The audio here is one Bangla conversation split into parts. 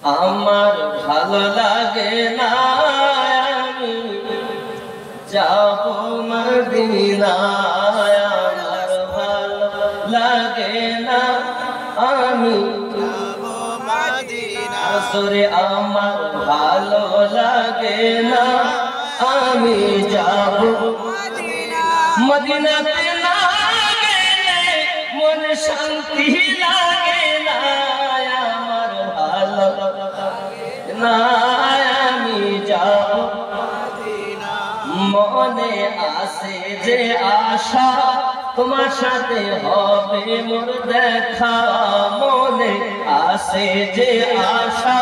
আমার ভালো লাগে না আমি যাব মদিনায়, আমার ভালো লাগে না আমি যাব মদিনা। আসরে আমার ভালো লাগে না আমি যাব মদিনা। মদিনাতে না গেলে মন শান্তি লাগে না, আমার ভালো লাগে না আমি যাব মদিনা। মনে আসে যে আশা তোমার সাথে হবে মোর দেখা, মনে আসে যে আশা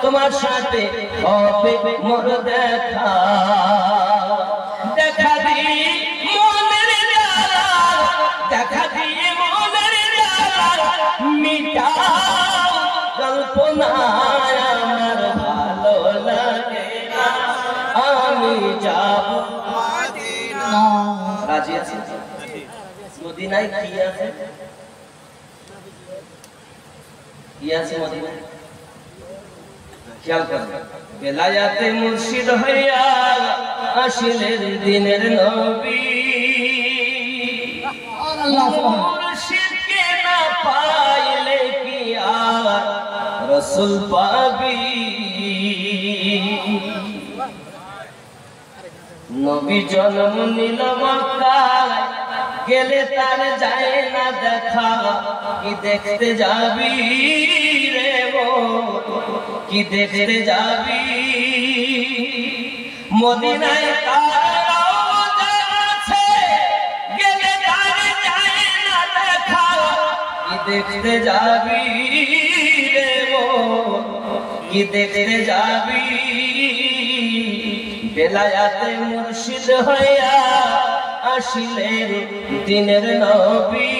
তোমার সাথে হবে মোর দেখা। দেখা দিয়ে মনের জ্বালা, দেখা দিয়ে মনের জ্বালা মিটাও কল্পনায়, আমার ভালো লাগে না আমি যাব মদিনা। রাজি আছি? মদিনায় কি আছে? কি আছে মদিনায়? খেয়াল করেন, বেলায়াতে মুর্শিদ হইয়া আসিলেন দিনের নবী, মুর্শিদকে না পাইলে কি আর রাসূল পাবি। নবী জন্ম নিল মক্কায়, গেলে তার যায় না দেখা, কি দেখতে যাবি রে গো, কি দেখতে যাবি। মদিনায় তার রওজা আছে, গেলে তার যায় না দেখা, কি দেখতে যাবি রে গো, কি দেখতে যাবি। বেলায়াতে মুর্শিদ হইয়া আসিলেন দিনের নবী।